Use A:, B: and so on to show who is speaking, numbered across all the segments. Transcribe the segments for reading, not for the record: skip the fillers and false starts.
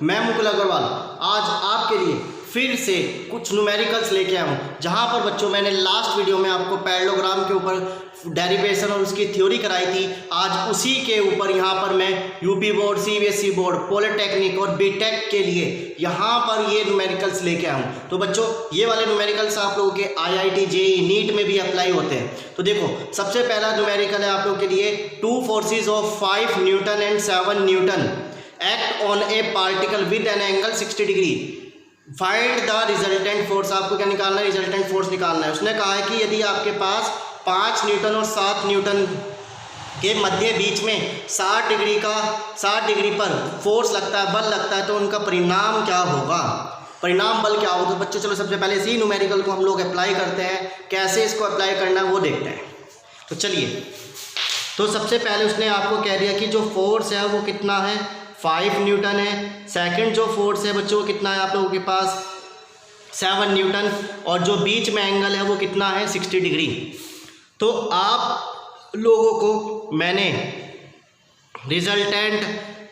A: मैं मुकुल अग्रवाल आज आपके लिए फिर से कुछ न्यूमेरिकल्स लेके आया हूँ, जहाँ पर बच्चों मैंने लास्ट वीडियो में आपको पैरेललोग्राम के ऊपर डेरिवेशन और उसकी थ्योरी कराई थी। आज उसी के ऊपर यहाँ पर मैं UP board, CBSE board, polytechnic और बीटेक के लिए यहाँ पर ये न्यूमेरिकल्स लेके आया हूँ। तो बच्चों ये वाले न्यूमेरिकल्स आप लोगों के IIT JEE नीट में भी अप्लाई होते हैं। तो देखो सबसे पहला न्यूमेरिकल है आप लोगों के लिए 2 forces of 5 Newton and 7 Newton act on a particle with an angle 60 degree. Find the resultant force. आपको क्या निकालना है? रिजल्टेंट फोर्स निकालना है। उसने कहा है कि यदि आपके पास 5 न्यूटन और 7 न्यूटन के मध्य बीच में 60 डिग्री पर फोर्स लगता है, बल लगता है, तो उनका परिणाम क्या होगा? परिणाम बल क्या होगा? तो बच्चों चलो सबसे पहले इसी न्यूमेरिकल को हम लोग अप्लाई करते हैं। कैसे इसको अप्लाई करना है वो देखते हैं। तो चलिए, तो सबसे पहले उसने आपको कह दिया कि जो फोर्स है वो कितना है, 5 न्यूटन है। सेकंड जो फोर्स है बच्चों कितना है आप लोगों के पास, 7 न्यूटन, और जो बीच में एंगल है वो कितना है, 60 डिग्री। तो आप लोगों को मैंने रिजल्टेंट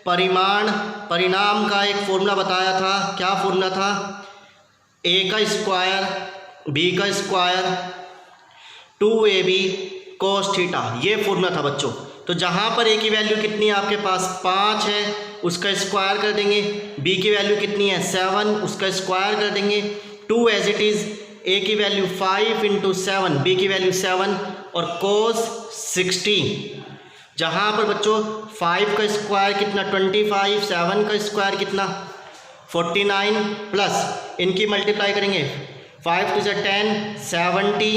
A: परिणाम का एक फॉर्मूला बताया था। क्या फॉर्मूला था? a का स्क्वायर b का स्क्वायर 2ab cos थीटा, ये फॉर्मूला था बच्चों। तो जहाँ पर a की वैल्यू कितनी है आपके पास, 5 है, उसका स्क्वायर कर देंगे। b की वैल्यू कितनी है, 7, उसका स्क्वायर कर देंगे। 2 एज इट इज़, a की वैल्यू 5 × 7, b की वैल्यू 7 और cos 60। जहाँ पर बच्चों 5 का स्क्वायर कितना 25, 7 का स्क्वायर कितना 49, प्लस इनकी मल्टीप्लाई करेंगे 5 × 10 70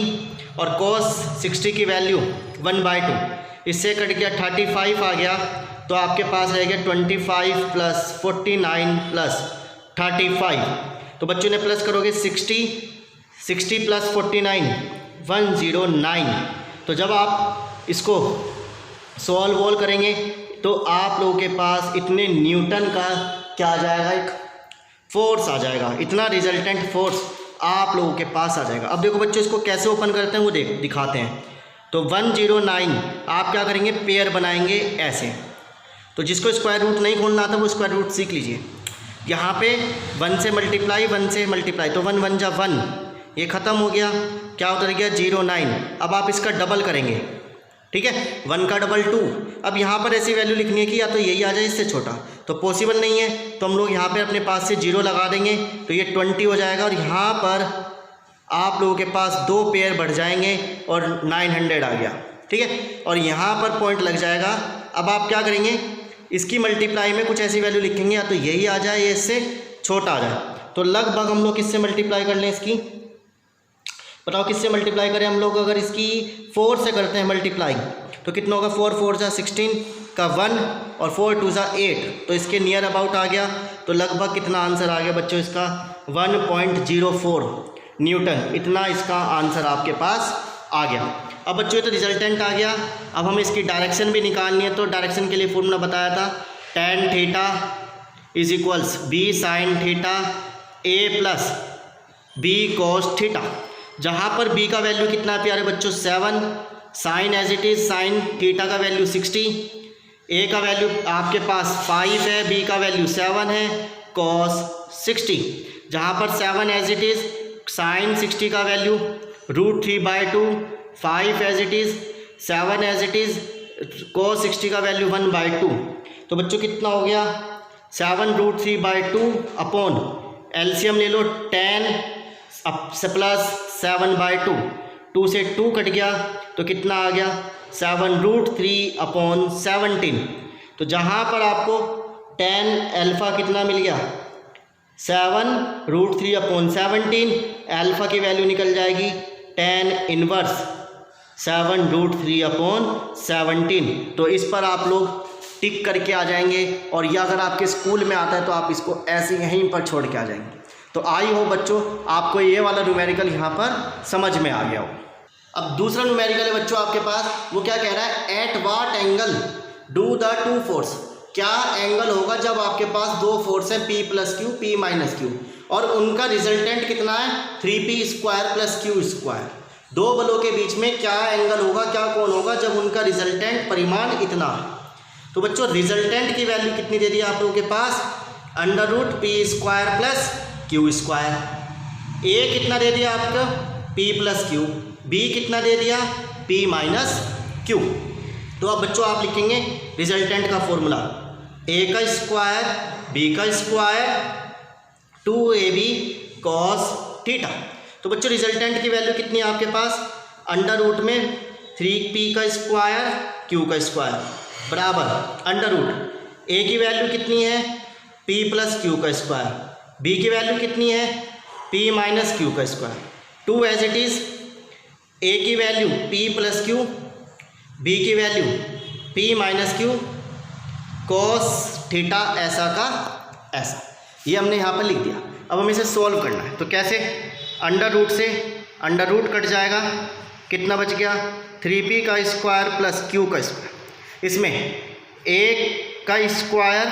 A: और cos 60 की वैल्यू 1/2। इससे कट गया 35 आ गया, तो आपके पास रह गया 25 + 49 + 35। तो बच्चों ने प्लस करोगे 60 + 49 109। तो जब आप इसको सॉल्व करेंगे तो आप लोगों के पास इतने न्यूटन का क्या आ जाएगा, एक फोर्स आ जाएगा। इतना रिजल्टेंट फोर्स आप लोगों के पास आ जाएगा। अब देखो बच्चों इसको कैसे ओपन करते हैं वो दिखाते हैं। तो 109 आप क्या करेंगे, पेयर बनाएंगे ऐसे। तो जिसको स्क्वायर रूट नहीं खोलना आता वो स्क्वायर रूट सीख लीजिए। यहाँ पे 1 से मल्टीप्लाई, 1 से मल्टीप्लाई, तो 1 × 1 = 1, ये ख़त्म हो गया। क्या उतर गया 09। अब आप इसका डबल करेंगे, ठीक है, 1 का डबल 2। अब यहाँ पर ऐसी वैल्यू लिखनी है कि या तो यही आ जाए इससे छोटा, तो पॉसिबल नहीं है, तो हम लोग यहाँ पे अपने पास से 0 लगा देंगे, तो ये 20 हो जाएगा। और यहाँ पर आप लोगों के पास 2 पेयर बढ़ जाएंगे और 900 आ गया, ठीक है, और यहाँ पर पॉइंट लग जाएगा। अब आप क्या करेंगे, इसकी मल्टीप्लाई में कुछ ऐसी वैल्यू लिखेंगे, या तो यही आ जाए या इससे छोटा आ जाए। तो लगभग हम लोग किससे मल्टीप्लाई कर लें, इसकी बताओ किससे मल्टीप्लाई करें हम लोग? अगर इसकी 4 से करते हैं मल्टीप्लाई तो कितना होगा, 4 × 4 = 16 का 1 और 4 × 2 = 8, तो इसके नियर अबाउट आ गया। तो लगभग कितना आंसर आ गया बच्चों इसका, 1.04 न्यूटन। इतना इसका आंसर आपके पास आ गया। अब बच्चों ये तो रिजल्टेंट आ गया। अब हमें इसकी डायरेक्शन भी निकालनी है। तो डायरेक्शन के लिए फॉर्मूला बताया था, tan theta = b sin theta a + b cos theta. जहाँ पर b का वैल्यू कितना है प्यारे बच्चों, 7, sine as it is, sine theta का वैल्यू 60, a का वैल्यू आपके पास 5 है, b का वैल्यू 7 है, cos 60। जहाँ पर 7 एज इट इज़, साइन 60 का value √3/2, 5 as it is, 7 as it is, cos 60 का वैल्यू 1/2। तो बच्चों कितना हो गया, 7 √3/2 अपॉन एलसीएम ले लो 10 प्लस 7/2, 2 से 2 कट गया, तो कितना आ गया 7 √3/17। तो जहाँ पर आपको tan अल्फ़ा कितना मिल गया, 7 √3/17, अल्फ़ा की वैल्यू निकल जाएगी tan इनवर्स 7 √3/17। तो इस पर आप लोग टिक करके आ जाएंगे, और यह अगर आपके स्कूल में आता है तो आप इसको ऐसे यहीं पर छोड़ के आ जाएंगे। तो आई हो बच्चों आपको ये वाला न्यूमेरिकल यहाँ पर समझ में आ गया हो। अब दूसरा न्यूमेरिकल है बच्चों आपके पास, वो क्या कह रहा है, at what angle do the 2 force. क्या एंगल होगा जब आपके पास 2 फोर्स है, P + Q, P - Q, और उनका रिजल्टेंट कितना है, 3P² + Q²। 2 बलों के बीच में क्या एंगल होगा, क्या कोण होगा जब उनका रिजल्टेंट परिमाण इतना है। तो बच्चों रिजल्टेंट की वैल्यू कितनी दे दी आप लोगों के पास, under root P square plus Q square. ए कितना दे दिया आपका पी प्लस क्यू, बी कितना दे दिया पी माइनस क्यू। तो अब बच्चों आप लिखेंगे रिजल्टेंट का फॉर्मूला ए का स्क्वायर बी का स्क्वायर 2ab cos थीटा। तो बच्चों रिजल्टेंट की वैल्यू कितनी है आपके पास, अंडर रूट में 3p का स्क्वायर q का स्क्वायर बराबर अंडर रूट a की वैल्यू कितनी है p प्लस क्यू का स्क्वायर, b की वैल्यू कितनी है p माइनस क्यू का square. 2 as it is a की value p plus q, b की value p minus q cos theta ऐसा का ऐसा, ये हमने यहाँ पर लिख दिया। अब हमें इसे सॉल्व करना है, तो कैसे, अंडर रूट से अंडर रूट कट जाएगा, कितना बच गया 3p का स्क्वायर प्लस q का स्क्वायर, इसमें a का स्क्वायर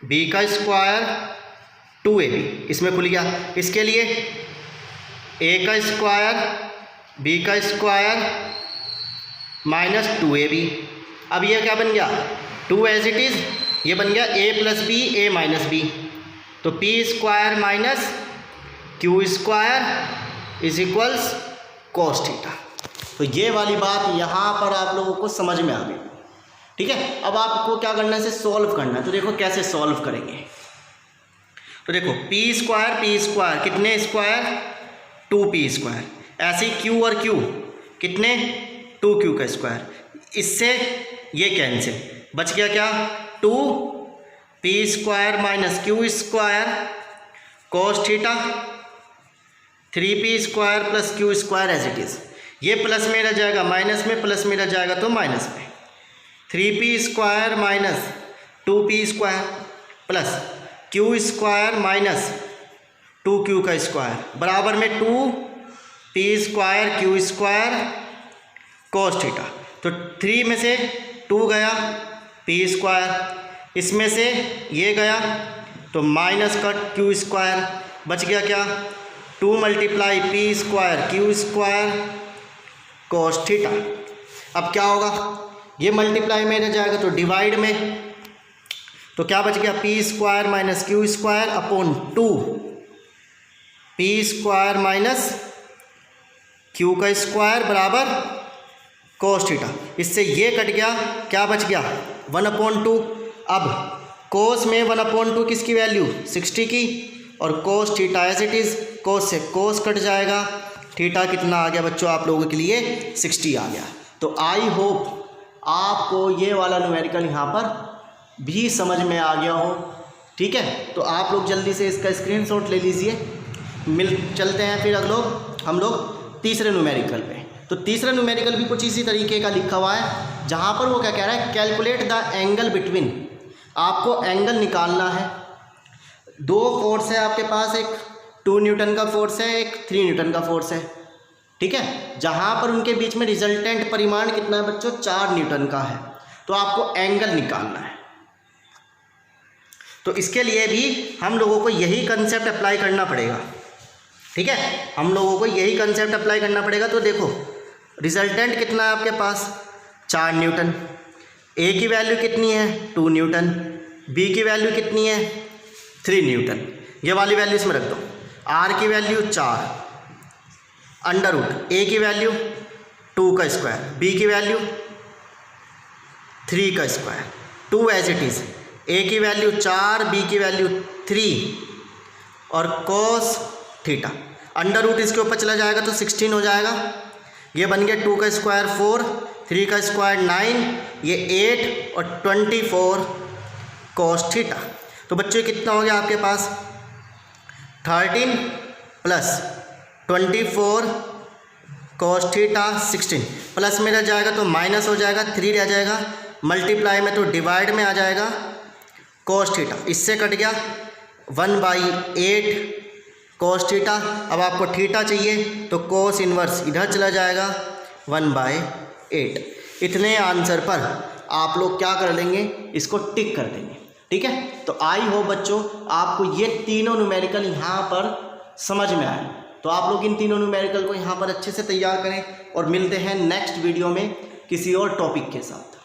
A: b का स्क्वायर 2ab इसमें खुल गया, इसके लिए a का स्क्वायर b का स्क्वायर माइनस 2ab। अब ये क्या बन गया 2 एज इट इज़, ये बन गया a plus B A minus B, तो p square minus q square is equals cos theta. तो ये वाली बात यहाँ पर आप लोगों को समझ में आ गई, ठीक है। अब आपको क्या करना है, इसे सॉल्व करना है। तो देखो कैसे सॉल्व करेंगे, तो देखो p स्क्वायर कितने स्क्वायर 2p स्क्वायर, ऐसे ही q और q कितने 2q का स्क्वायर, इससे ये कैंसिल, बच गया क्या 2p square minus q square cos theta 3p square plus Q square as it is, ये प्लस में रह जाएगा माइनस में, प्लस में रह जाएगा तो माइनस में, 3p square minus 2p square plus Q square minus 2q का स्क्वायर बराबर में 2p square Q square cos theta. तो 3 में से 2 गया p स्क्वायर, इसमें से ये गया तो माइनस का क्यू स्क्वायर, बच गया क्या 2 multiply p square Q square cos theta. अब क्या होगा, ये मल्टीप्लाई में रह जाएगा तो डिवाइड में, तो क्या बच गया p square minus q square upon 2p square minus q का स्क्वायर बराबर कॉस थीटा। इससे ये कट गया, क्या बच गया 1/2। अब कोस में 1/2 किसकी वैल्यू 60 की, और cos theta as it is, cos से कोस कट जाएगा, थीटा कितना आ गया बच्चों आप लोगों के लिए 60 आ गया। तो आई होप आपको ये वाला न्यूमेरिकल यहाँ पर भी समझ में आ गया हो, ठीक है। तो आप लोग जल्दी से इसका स्क्रीनशॉट ले लीजिए। चलते हैं फिर हम लोग तीसरे न्यूमेरिकल पे। तो तीसरा न्यूमेरिकल भी कुछ इसी तरीके का लिखा हुआ है, जहाँ पर वो क्या कह रहा है, कैलकुलेट द एंगल बिटवीन, आपको एंगल निकालना है। 2 फोर्स है आपके पास, एक 2 न्यूटन का फोर्स है, एक 3 न्यूटन का फोर्स है, ठीक है। जहाँ पर उनके बीच में रिजल्टेंट परिमाण कितना है बच्चों 4 न्यूटन का है। तो आपको एंगल निकालना है, तो इसके लिए भी हम लोगों को यही कंसेप्ट अप्लाई करना पड़ेगा, ठीक है। हम लोगों को यही कंसेप्ट अप्लाई करना पड़ेगा। तो देखो रिजल्टेंट कितना है आपके पास 4 न्यूटन, ए की वैल्यू कितनी है 2 न्यूटन, बी की वैल्यू कितनी है 3 न्यूटन, ये वाली वैल्यू इसमें रख दो। आर की वैल्यू 4, अंडर रूट ए की वैल्यू 2 का स्क्वायर, बी की वैल्यू 3 का स्क्वायर, 2 एज इट इज़, ए की वैल्यू 4 बी की वैल्यू 3 और कॉस थीटा। अंडर रूट इसके ऊपर चला जाएगा तो 16 हो जाएगा, ये बन गया 2 का स्क्वायर 4, 3 का स्क्वायर 9, ये 8 और 24 कॉस थीटा। तो बच्चों कितना हो गया आपके पास 13 प्लस 24 कॉस थीटा 16, प्लस में रह जाएगा तो माइनस हो जाएगा, 3 रह जाएगा, मल्टीप्लाई में तो डिवाइड में आ जाएगा कॉस थीटा, इससे कट गया 1/8 कॉस थीटा। अब आपको थीटा चाहिए तो कोस इन्वर्स इधर चला जाएगा 1/8। इतने आंसर पर आप लोग क्या कर लेंगे, इसको टिक कर देंगे, ठीक है। तो आई होप बच्चों आपको ये तीनों न्यूमेरिकल यहाँ पर समझ में आए। तो आप लोग इन तीनों न्यूमेरिकल को यहाँ पर अच्छे से तैयार करें और मिलते हैं नेक्स्ट वीडियो में किसी और टॉपिक के साथ।